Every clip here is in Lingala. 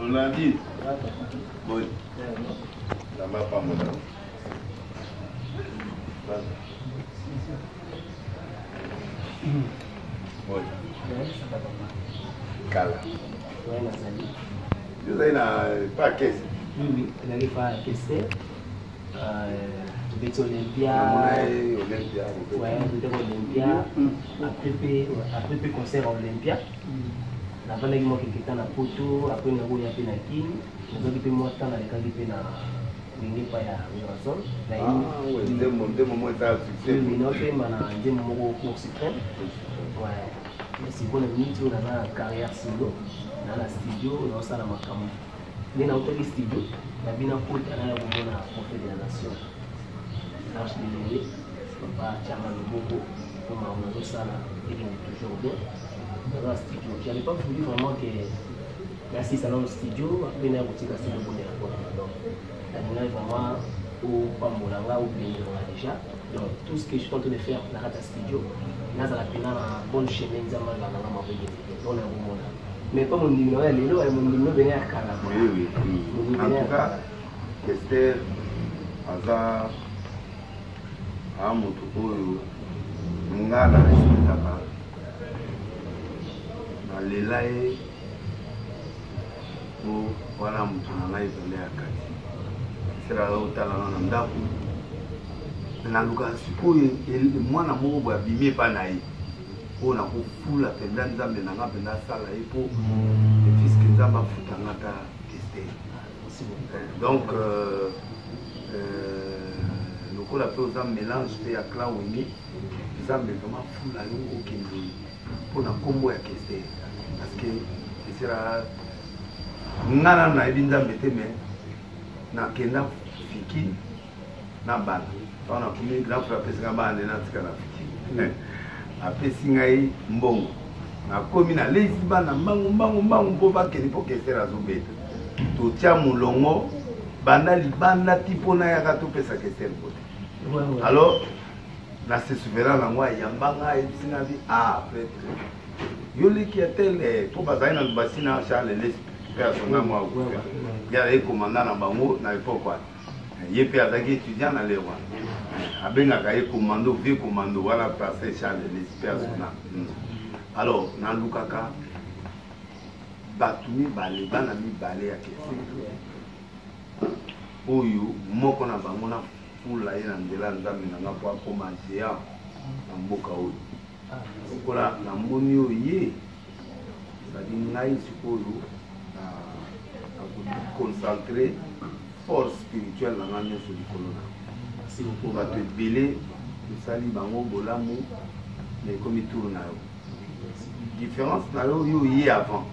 On l'a dit. Oui. La main pas mon nom. Oui. Cala. Vous avez pas caisse. Oui, il n'arrive pas à caisser. Vous êtes Olympia. Ouais, vous êtes Olympia. Après concert à Olympia. Avant de moi qui était dans la photo, après nous avons été dans la King, nous avons été moi dans la qualité na n'ingi pas ya Amazon. Ah oui, des moments ça succès. Oui, nous avons mana des moments pour suprême. Ouais. Mais si vous avez mis tout dans la carrière solo, dans la studio, dans ça la makamo. Ni na hôtel studio, na bina photo na ya bomona profet de la nation. Large de l'année, c'est pas chama le bobo, comme on a ça là, et toujours bien. Dans le studio. Je n'avais pas voulu vraiment que l'assise dans le studio, après la boutique à studio pour les rapports. Donc, la vraiment au Pambolanga ou bien déjà. Donc, tout ce que je suis en train de faire dans le studio, là, ça a été un bon chemin de mal dans la main. Mais pas mon numéro, mon numéro venait à Kala. Oui. En tout cas, Esther, Aza, Amoto, Ngala, Lela ye ko wana mutu na ngai zole ya kati sera otala na ndako na luka sikoyo mwana moko boya bimi pa na ye po na kofula penda nzambe na nga penda sala ye po puisque nzambe afutanga ta Esther. Donc lokola pe oza mélange pe ya clan wenge nzambe vraiment fula yo okende mpona nkombo ya Esther. Parce que c'est la nana na ebinza mbete mais na kenda fiki na bana on a pris grand frère pesanga bana na tika na fiki apesi ngai mbongo na komi na lezi bana mbangu mpo bakeni po Esther azobeta totia mulongo banda libanda tipo na yaka topesa Esther kote alors na se souverain na moi yambanga ebisinga bi peut-être Yoli qui était pour basailler dans le bassin Charles les personnes moi il y a les commandants dans bango na l'époque quoi il est puis étudiant dans les rois abenga kaye commando vieux commando voilà passer Charles les personnes alors na lukaka batumi balé bana mi balé ya kese oyo moko na bango na fula ye na ndela nzambe na nga po akoma géant na mboka oyo okola na moni oye sadi ngai sikoyo na concentrer force spirituelle na nga nyonso likolo na bato ebele esali bango bolamu na ekomi tour na yo différence na yo oyo oye avant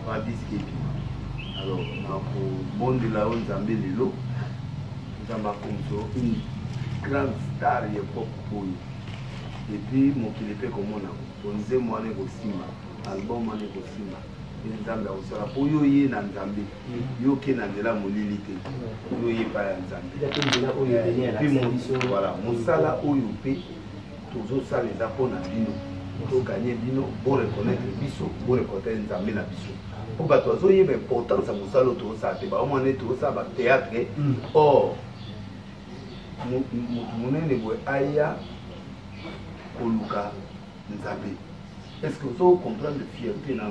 babiski ebima alors na kobondela yo nzambe lelo nzambe akomisa une grande star ya pop oyo et puis mokili pe komona ko nzembo wana ekosima album wana ekosima nzambe akosala po yo ye na nzambe yo ke na nzela molili te yo ye pa ya nzambe voilà mosala oyo mpe tozosala eza mpona bino toganye bino boreconnaitre biso boreconnaitre nzambe na biso po bato bazoyeba importance ya mosala oyo tozosala te baomwana ete tozosala batéâtre or motu monene boye aya koluka nzambe. Est-ce que vous comprenez fierté na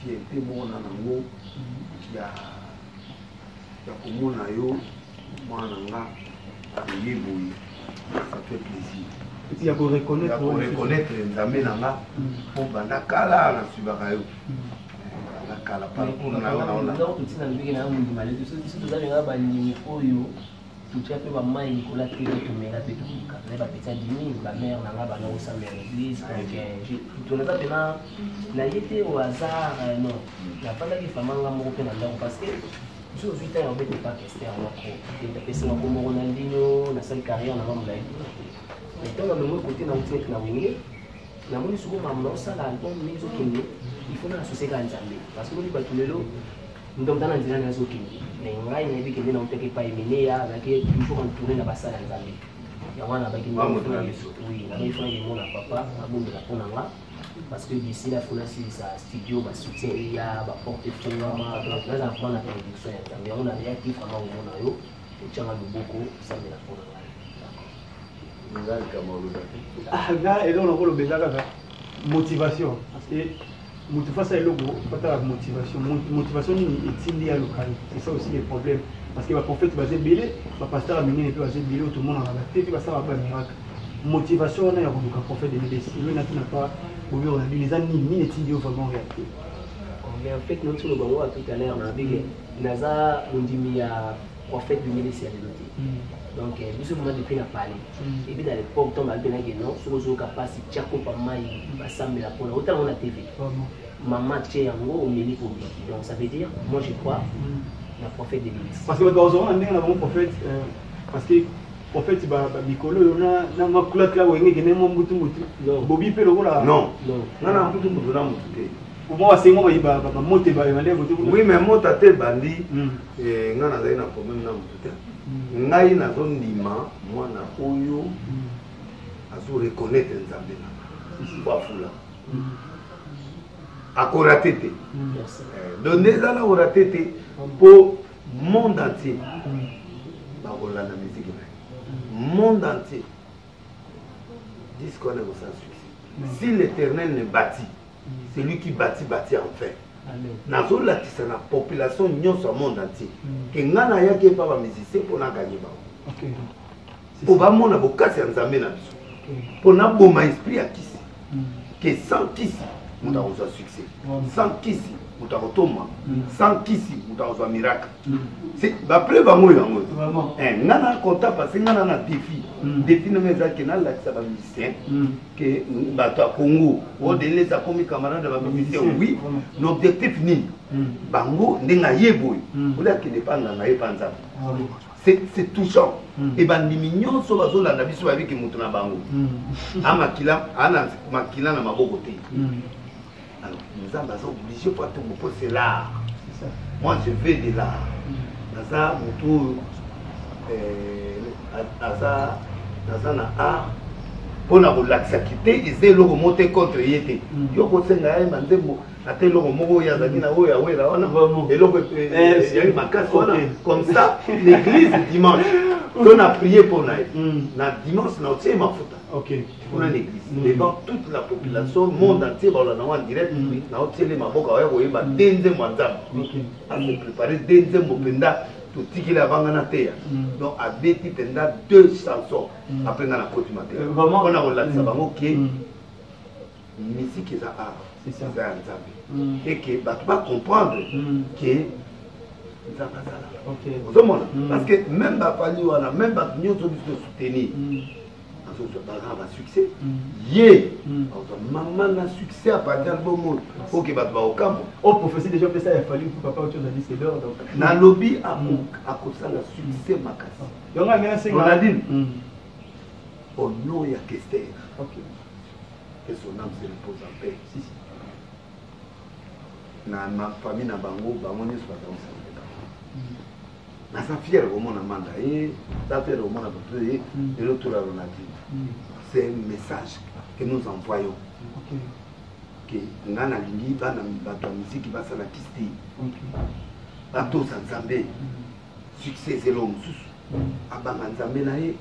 fierté mona nango ya komona yo mwana nga yeboyi ça fait plaisir. Et puis il y a pour reconnaître nzambe nanga po banda kala na subaka yo na kala pa pour na ona donc tu na mbiki na mundu malé tout ça tout ça nga ba ni oyo tout ça peut vraiment Nicolas qui est mais là peut tout cas là petit dimi ma mère na nga ba na au sein de l'église donc je tout na tena na yete au hasard non la pas la femme nga mo pe na ndako parce que je suis vite en fait pas Esther alors que il a fait mon comme Ronaldinho na sa carrière na ngamba là et donc le mot côté na outil na wingi na moni souvent maman ça l'album mizo kindi il faut na associer à Nzambe parce que lui batulelo ndom dana nzela na zo kindi mais ngai na yebi kindi na uteke pa imene ya na ke toujours entouré na basala Nzambe ya wana ba kindi oui na il faut y mona papa na bombe la pona nga parce que d'ici là, il faut un studio, un soutien, il y a un portefeuille, donc là, ça prend la télévision. Mais on a rien qui vraiment au monde, et tu as beaucoup, ça me l'a pour et donc on a motivation. Parce que motivation est logo, pas de motivation. Motivation est liée à local. C'est ça aussi le problème. Parce que le prophète va se béler, le pasteur a mené va se béler, tout le monde a la tête, il va savoir pas miracle. Motivation, on a un prophète de l'Église. Il n'a pas, les amis, ni étudier vraiment en réalité. En fait, nous sommes tout à l'heure, on a dit que Naza, on dit qu'il y a un prophète de l'Église. Donc, nous sommes depuis la parler. Et puis, dans l'époque, on a dit que non, si vous avez capacité, tu as compris, il va s'amener la police. Autant on a TV. Maman, tu es en gros, on est libre. Donc, ça veut dire, moi, je crois, le prophète de l'Église. Parce que dans un prophète, parce que prophète Bicolo, on a un couleur là où il y a un moutou. Bobby peut le voir. Non, non, non, tout le monde. Pour moi, c'est moi qui va monter. Oui, mais moi, tu as bandi, et on a un problème dans le ngai na ndima mwana oyo azo reconnaître nzambe na kwa fula akoratete donc nezala oratete pour monde entier ba kolanda musique monde entier disent qu'on est au succès. Si l'Éternel ne bâtit, c'est lui qui bâtit enfin. Nazo la tisa na population nyonso au monde entier. Que ngana ya ke pa ba musicien pour na gagner ba. OK. Pour ba mona bokasi nzambe na biso. Pour na boma esprit ya kisi. Que sans kisi muta oza succès. Sans kisi muta otoma. Sans kisi muta oza miracle. C'est ba preuve bango yango. Vraiment. Ngana konta parce que ngana na défi. Défi no meza ke na la tisa ba musicien. Que bato Congo au délai ça comme camarade de la musicien oui l'objectif ni bango ndenga yeboy ola ki dépendre na yepanza c'est touchant et bandimi nyonso bazola na biso babiki mutu na bango amakila ana makila na maboko te alors nous avons obligé pour tout pour c'est l'art moi je fais de l'art ça mutu asa na art pour la relaxité, ils ont remonté contre yété. Yo ko senga ay mandemo ate lo mo ya zakina o ya wera ona et lo ya makasi ona comme ça l'église dimanche on a prié pour naï na dimanche na otie mafuta. OK. On a l'église devant toute la population monde entier ba na en direct na otie les maboka ya ko yeba denze mwanzamba. OK. A se préparer denze mopenda tout qui la vangana terre donc à bêti pendant 2 chansons après dans la côte matin vraiment on a relaxé bango qui musique est art c'est ça et que bah tu vas comprendre que ça va ça OK parce que même ba fali wana même ba nyoto de soutenir un succès yé maman a succès à partir de bon mot ok bah au camp au professeur déjà fait ça il a fallu pour papa autre chose a dit c'est l'heure donc na lobby à cause ça la succès makasi donc on a bien on a dit au nom ya Kester OK que son âme se repose en paix si na ma famille na bango ne soit pas comme ça nasa fier au monde amanda et ça fier au monde et l'autre on a dit c'est un message que nous envoyons que ngana lingi bana bato musique basa la kisti bato sanzambe succès c'est l'homme abanga nzambe na ye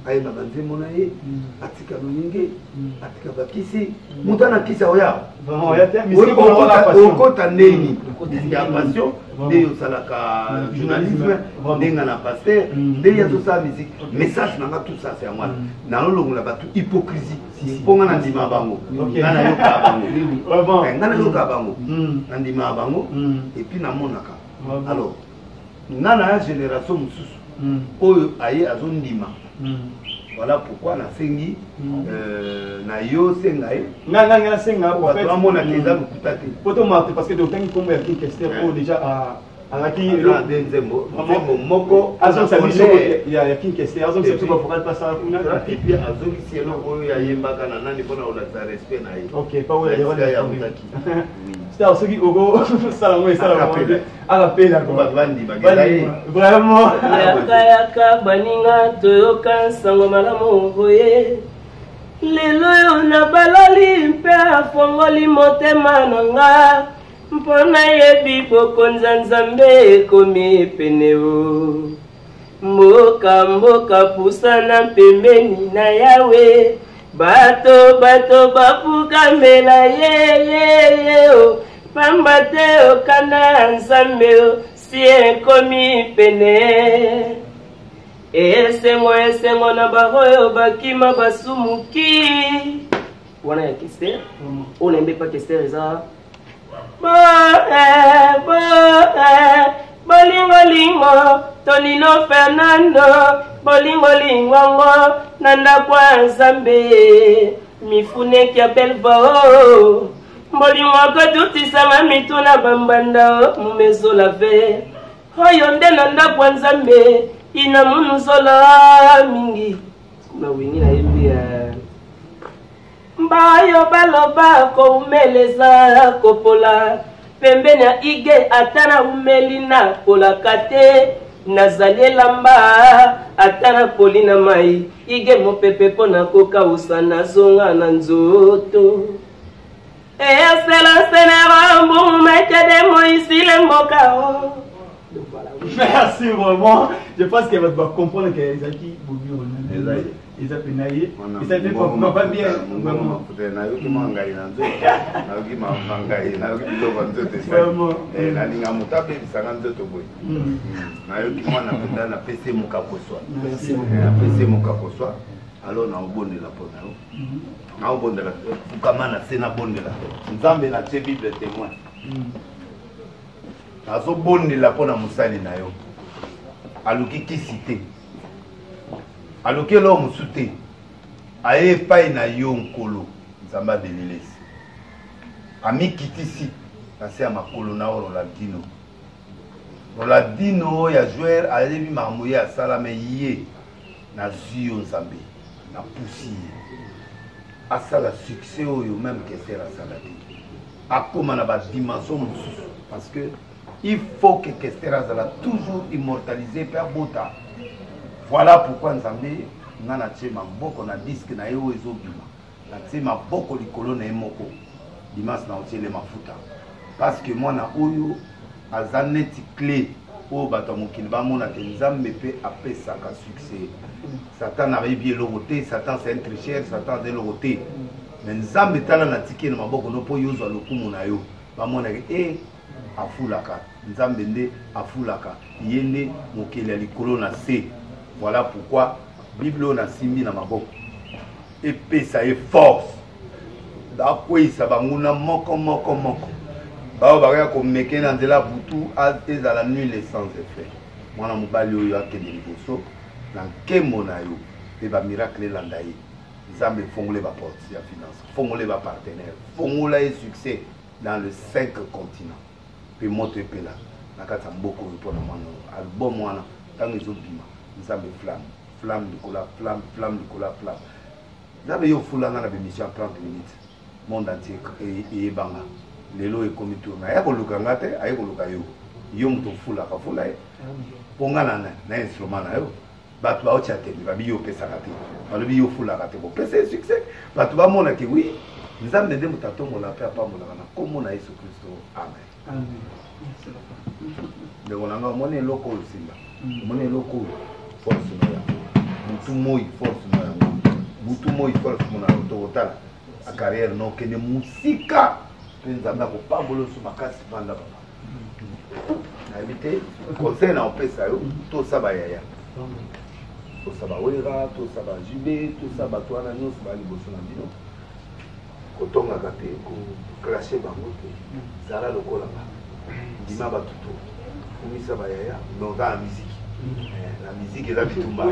ayeba banzembo na ye atika loyenge atika bakisi mutu anakisa oya okota ndeni ya passion nde osalaka journalisme ndenga na pasteur nde ya tosala musique message nanga tout ça c'est à moi nalolongola bato hypocrisie mponga na ndima bango nga nayoka bango nga nayoka bango na ndima bango et puis namonaka alors nga na ya génération mosusu oyo aye azondima voilà pourquoi na sengi na yo senga nga senga en fait amona keza lokuta te poto marque parce que dotangi kombo ya Kester o déjà alaki nzembo moko azong sabiso ya Kester azong sabiso ba focal pas ça kuna et puis azong si eloko oyo ayembaka na nani pona olakisa respect na ye OK pas oyo ya mutaki c'est ce qui ogo salamoi appelle ko bandi bagelaye vraiment yaka baninga toyoka sango malamu oye lelo na balali mpe afongoli motema na nga mpona yebi bokonza nzambe ekomi pene o mboka pusana pembeni na yawe bato bafukamela ye o pamba te okanda ya nzambe o si ekomi pene esengo na baroyo bakima basumuki wana ya Kester olembe pa Kester eza bolingolingo Tonino Fernando bolingolingo na ndako ya nzambe mifuneki ya belvo bolingo kotutisama mituna bambanda mumezola ve oyo nde na ndako ya nzambe ina munuzola mingi na wingi na yebi mbayo baloba koumeleza kopola pembeni ya ige ata na umeli na polaka te nazali elamba ata na poli na mai ige mopepe mpo na kokausa nazonga na nzoto eselasenera mbumu mekede moisile mboka o. Merci vraiment. Je pense qu'elle va comprendre que Zaki Bobi ils ont pénalisé. Et ça fait pas bien. Vraiment. Alors na obondela pona yo na obondela kama na sena bondela nzambe na te bible témoin azo bondela pona musali na yo aluki kisite aluki lo musute aye pai na yo nkolo nzamba belelesi ami kitisi na se makolo na Rolandino ya joueur alebi mamuye asala me ye na zio nzambe na poussi asala succès oyo même que c'est la salade akoma na ba dimension mususu parce que il faut que Kester azala toujours immortalisé par Bota. Voilà pourquoi nzambe ngana tshema mboko na disque na yo ezobima na tshema boko likolo na emoko dimanche na otele mafuta parce que moi na oyo azaneti clé o bato mokili bamona te nzambe pe apesaka succès. Satan avait bien l'oroté, Satan c'est un tricheur, Satan c'est l'oroté. Mais nzambe tala na tiki na maboko no po yozo lokumu na yo. Bamona ke afulaka, nzambe nde afulaka, yende mokili likolo na se. Voilà pourquoi Bible na simbi na maboko. Epesa e force. Da kwisa banguna moko. Bao baya ko mekena ndela butu eza la nuit les sans effet. Mwana mobali oyo akende liboso na nkemo na yo pe ba miracle landa ye. Nzambe fongole ba porte ya finance, fongole ba partenaire, fongola et succès dans les 5 continents. Pe moto epela na kata mboko mpona mwana album wana tango ezobima nzambe flamme likola flamme. Nzambe yo fulanga na bémission 30 minutes monde entier et banga lelo ekomi tourna ya koluka ngate aye koluka yo mto fulaka fula ye ponga na instrument na yo bato ba ocha te ba biyo pesa kate balobi yo fulaka te bo pesa succès bato ba mona ke oui nzambe nde mutatongo la pe apambola na komo na Yesu Kristo amen. De on a monnaie local simba. Monnaie local force no ya. Mutu moi force no ya. Mutu moi force mo na total. A carrière no que ne musika. Nzamba ko pambolo su makasi banda baba. Na éviter conseil na opesa yo to saba yaya. To saba wera, to saba jube, to saba to ana nyos ba liboso na bino. Kotonga kate ko clasher bango te. Zala lokola ba. Dima batuto. Kumisa bayaya, mais on a la musique. La musique est là bitumba.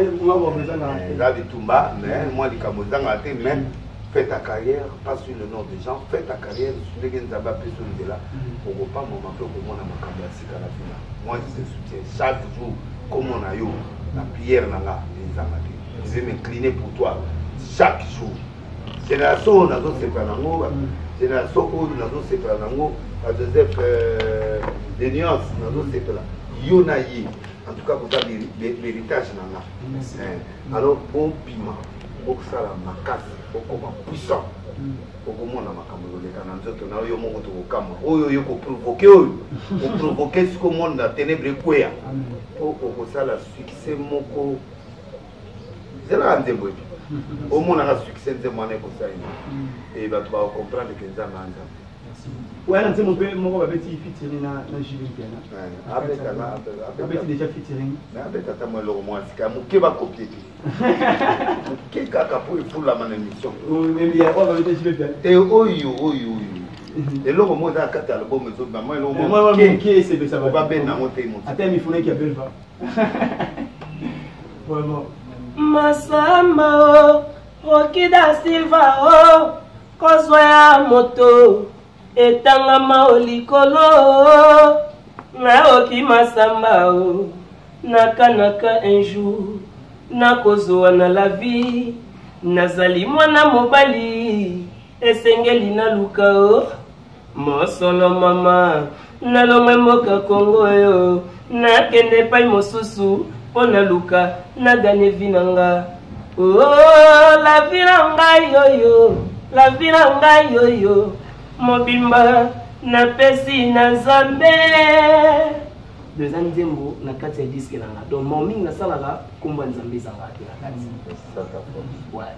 Là bitumba, mais moi les Camerounais ont été même fais ta carrière, pas sur le nom des gens, fais ta carrière sur les gens d'abord plus de là. Pour pas mon appel pour moi dans ma carrière c'est à la fin. Moi je soutiens chaque jour comme on a eu la prière dans la les amateurs. Je vais m'incliner pour toi chaque jour. Génération on a d'autres c'est pas nango, génération on a d'autres c'est pas nango. Joseph des nuances dans d'autres c'est là. Yonayi en tout cas pour l'héritage nana. Alors bon piment, bon ça la macasse. okoma puissant okomona makambo ezoleka na nzoto na oyo moko tokokama oyo oyo koprovoke oyo oprovoke siko monde na ténèbre ekweya okosala succès moko zelaka nzembo epi omonaka succès nzembo wana ekosalina e bato bakomprendre ke nzambe ya nzambe Ouais, on dit mon gars avait featuring na Jules Piana. Avait déjà featuring. Mais avec tata moi le moins c'est comme que va copier. Quel caca pour il faut la man émission. Même il y a quoi avec Jules Piana. Et oyo. Et là au moins dans quatre albums mais autres moi le moins. Moi qui c'est ça va. Pas bien na monter mon. Attends il faut qu'il appelle va. Vraiment. Masamba Rokida Silva oh kozwa moto etangama olikolo naoki masamba o nakanaka un jour nakozwa na la vie nazali mwana mobali esengeli naluka o mosolo mama nalongwe mboka Kongo yo nakende pai mosusu mpo naluka nagane vinanga oh la vinanga yoyo la vinanga yoyo mobimba na pesi na Nzambe deux ans nzembo na kati ya disque nanga donc morning na salaka komba Nzambe sanga na kati ouais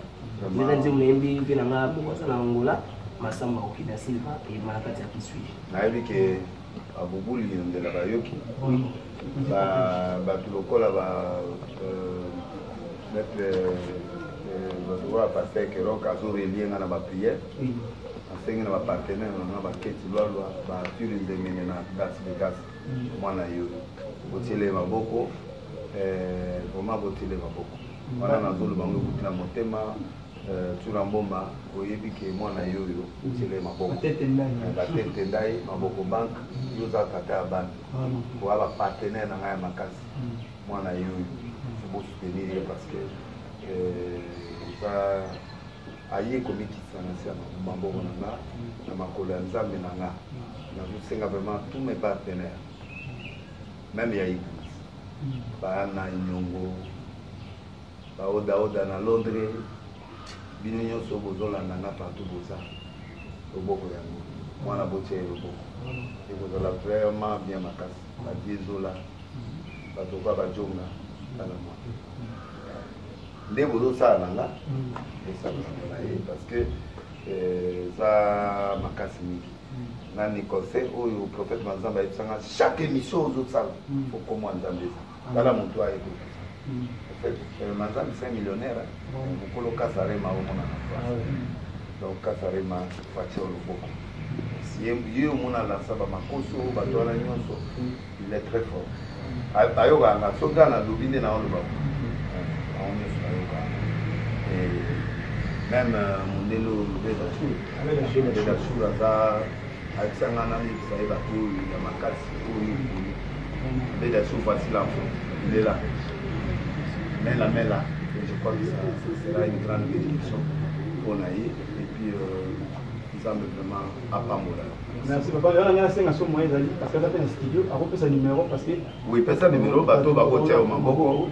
deux ans nzembo nembi pe nanga boko sana Angola Masamba Rokida Silva et malakati ya kisui na yebi ke abubuli ndela bayoki ba tulokola ba mettre ba passer que rock azur elienga na ba prière asengi na ba partenaire na ba keti lwa ba tuli ndemene na gas de gas mwana yo botile maboko vraiment botile maboko wana na zolo bango kutina motema tula mbomba oyebi ke mwana yo botile maboko batete ndai maboko bank yoza kata ya bande ko aba partenaire na ngaya makasi mwana yo bo soutenir parce que ça aye komikisa na sia maboko na makolo ya Nzambe na nga nazosenga vraiment tous mes partenaires même ya église bana inyongo baoda na Londres bino nyonso bozolanda nga partout boza loboko yango mwana botie loboko ekozala vraiment bien makasi badiezola batoka bajonga tala mwa nde bozosala na nga esalaka na ye parce que eza makasi mingi na nikose oyo prophète Manzambe ayebisanga chaque émission ozosala okoma Nzambe eza tala moto ayekoka Manzambe c'est un millionnaire mokolo Kasarema omona na France donc Kasarema fatie oloboko ye omona lansa bamakoso bato wana nyonso il est très fort ayokanga soki ana lobi nde na oloba même mondelo lobeda sur aza ayebisanga na mibisa ye bato ya makasi oyo lobeda sur facile enfo il est là mela je crois que ça sera une grande bénédiction pour Naïe et puis Nzambe vraiment apambola. Merci papa. On a un son moyen d'aller parce que ça fait un studio. Après peut sa numéro parce que oui, peut sa numéro bateau ba côté au mambo.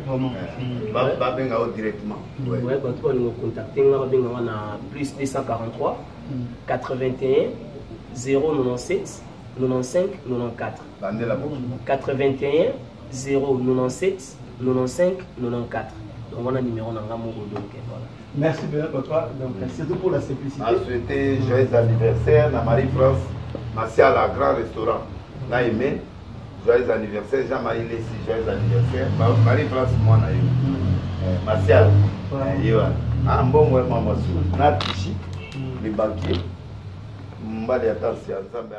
Ba benga directement. Ouais, bateau on nous contacter on va benga na plus 243 81 097 95 94. Bandela 81 097 95 94. Donc on a numéro dans Gamoko donc voilà. Merci bien papa. Donc surtout pour la simplicité. A souhaité joyeux anniversaire à Marie-France Martial à grand restaurant. Na aimé joyeux anniversaire Jean-Marie Lessi joyeux anniversaire Marie-France moi na yo. Martial. Yo. Ah bon ouais maman sou. Na tichi les banquiers. Mbali attention Nzambe